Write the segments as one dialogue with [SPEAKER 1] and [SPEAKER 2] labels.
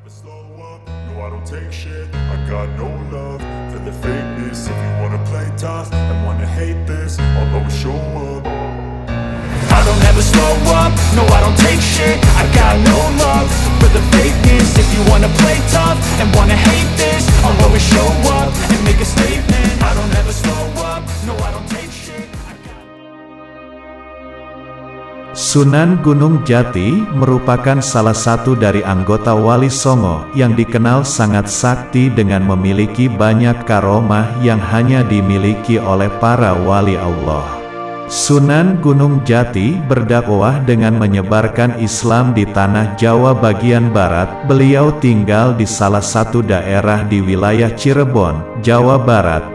[SPEAKER 1] slow up, no I don't take shit. I got no love for the fakeness. If you wanna play tough and wanna hate this, I'll always show up. I don't ever slow up, no I don't take shit. I got no love for the fakeness. If you wanna play tough and wanna hate this, I'll always show up and make a statement. I don't ever slow up, no I don't take shit.
[SPEAKER 2] Sunan Gunung Jati merupakan salah satu dari anggota Wali Songo yang dikenal sangat sakti dengan memiliki banyak karomah yang hanya dimiliki oleh para wali Allah. Sunan Gunung Jati berdakwah dengan menyebarkan Islam di tanah Jawa bagian barat. Beliau tinggal di salah satu daerah di wilayah Cirebon, Jawa Barat.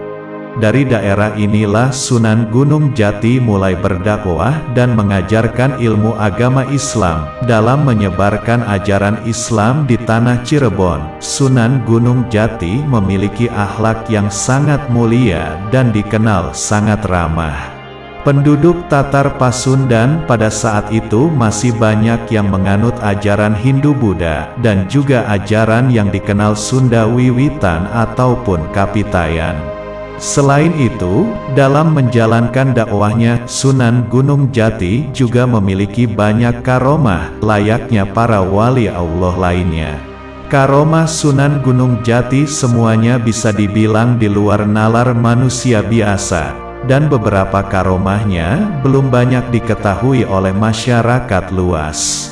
[SPEAKER 2] Dari daerah inilah Sunan Gunung Jati mulai berdakwah dan mengajarkan ilmu agama Islam. Dalam menyebarkan ajaran Islam di tanah Cirebon, Sunan Gunung Jati memiliki akhlak yang sangat mulia dan dikenal sangat ramah. Penduduk Tatar Pasundan pada saat itu masih banyak yang menganut ajaran Hindu-Buddha dan juga ajaran yang dikenal Sunda Wiwitan ataupun Kapitayan. Selain itu, dalam menjalankan dakwahnya, Sunan Gunung Jati juga memiliki banyak karomah, layaknya para wali Allah lainnya. Karomah Sunan Gunung Jati semuanya bisa dibilang di luar nalar manusia biasa, dan beberapa karomahnya belum banyak diketahui oleh masyarakat luas.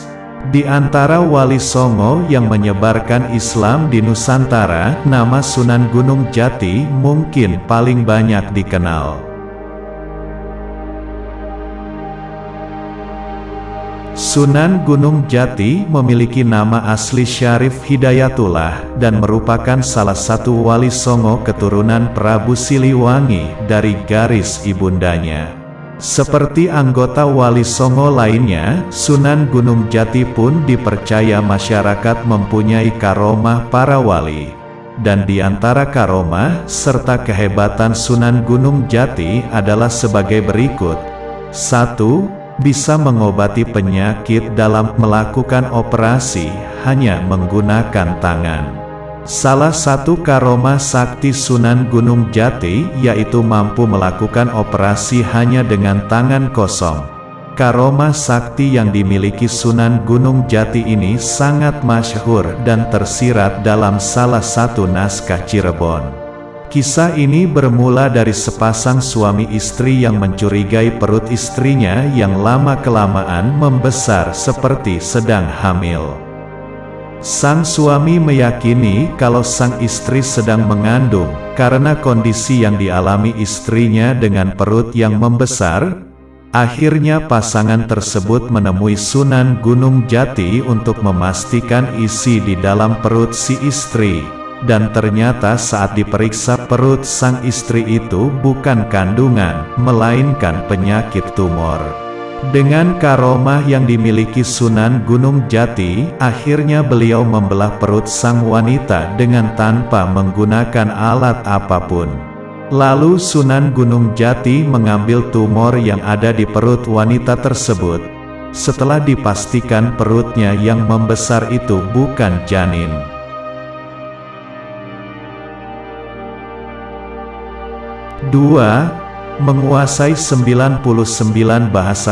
[SPEAKER 2] Di antara wali Songo yang menyebarkan Islam di Nusantara, nama Sunan Gunung Jati mungkin paling banyak dikenal. Sunan Gunung Jati memiliki nama asli Syarif Hidayatullah dan merupakan salah satu wali Songo keturunan Prabu Siliwangi dari garis ibundanya. Seperti anggota wali Songo lainnya, Sunan Gunung Jati pun dipercaya masyarakat mempunyai karomah para wali. Dan di antara karomah serta kehebatan Sunan Gunung Jati adalah sebagai berikut. 1. Bisa mengobati penyakit dalam melakukan operasi hanya menggunakan tangan. Salah satu karomah sakti Sunan Gunung Jati yaitu mampu melakukan operasi hanya dengan tangan kosong. Karomah sakti yang dimiliki Sunan Gunung Jati ini sangat masyhur dan tersirat dalam salah satu naskah Cirebon. Kisah ini bermula dari sepasang suami istri yang mencurigai perut istrinya yang lama-kelamaan membesar seperti sedang hamil. Sang suami meyakini kalau sang istri sedang mengandung, karena kondisi yang dialami istrinya dengan perut yang membesar. Akhirnya pasangan tersebut menemui Sunan Gunung Jati untuk memastikan isi di dalam perut si istri. Dan ternyata saat diperiksa perut sang istri itu bukan kandungan, melainkan penyakit tumor. Dengan karomah yang dimiliki Sunan Gunung Jati, akhirnya beliau membelah perut sang wanita dengan tanpa menggunakan alat apapun. Lalu Sunan Gunung Jati mengambil tumor yang ada di perut wanita tersebut. Setelah dipastikan perutnya yang membesar itu bukan janin. 2. Menguasai 99 bahasa.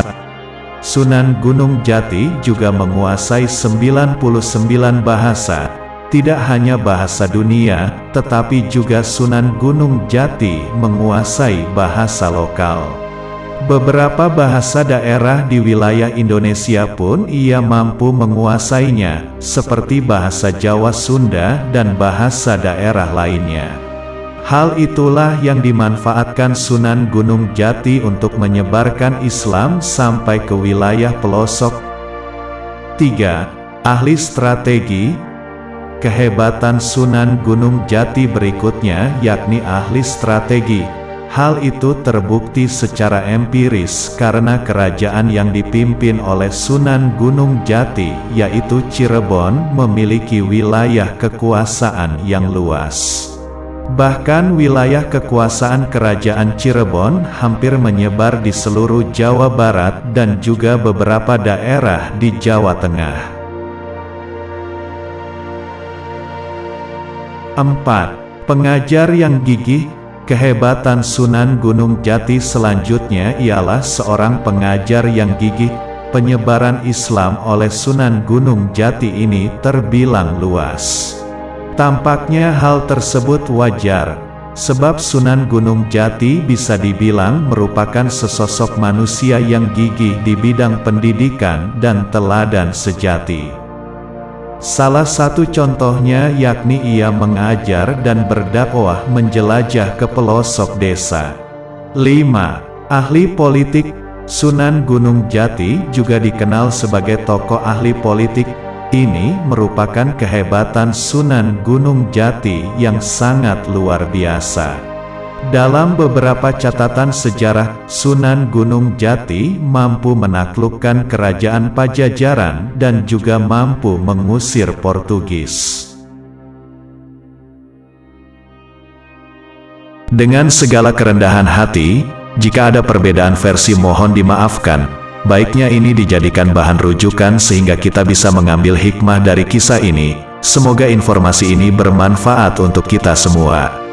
[SPEAKER 2] Sunan Gunung Jati juga menguasai 99 bahasa. Tidak hanya bahasa dunia, tetapi juga Sunan Gunung Jati menguasai bahasa lokal. Beberapa bahasa daerah di wilayah Indonesia pun ia mampu menguasainya, seperti bahasa Jawa Sunda dan bahasa daerah lainnya. Hal itulah yang dimanfaatkan Sunan Gunung Jati untuk menyebarkan Islam sampai ke wilayah pelosok. 3. Ahli strategi. Kehebatan Sunan Gunung Jati berikutnya yakni ahli strategi. Hal itu terbukti secara empiris karena kerajaan yang dipimpin oleh Sunan Gunung Jati, yaitu Cirebon, memiliki wilayah kekuasaan yang luas. Bahkan wilayah kekuasaan kerajaan Cirebon hampir menyebar di seluruh Jawa Barat dan juga beberapa daerah di Jawa Tengah. 4. Pengajar yang gigih. Kehebatan Sunan Gunung Jati selanjutnya ialah seorang pengajar yang gigih. Penyebaran Islam oleh Sunan Gunung Jati ini terbilang luas. Tampaknya hal tersebut wajar, sebab Sunan Gunung Jati bisa dibilang merupakan sesosok manusia yang gigih di bidang pendidikan dan teladan sejati. Salah satu contohnya yakni ia mengajar dan berdakwah menjelajah ke pelosok desa. 5. Ahli politik. Sunan Gunung Jati juga dikenal sebagai tokoh ahli politik. Ini merupakan kehebatan Sunan Gunung Jati yang sangat luar biasa. Dalam beberapa catatan sejarah, Sunan Gunung Jati mampu menaklukkan kerajaan Pajajaran dan juga mampu mengusir Portugis. Dengan segala kerendahan hati, jika ada perbedaan versi mohon dimaafkan. Baiknya ini dijadikan bahan rujukan sehingga kita bisa mengambil hikmah dari kisah ini. Semoga informasi ini bermanfaat untuk kita semua.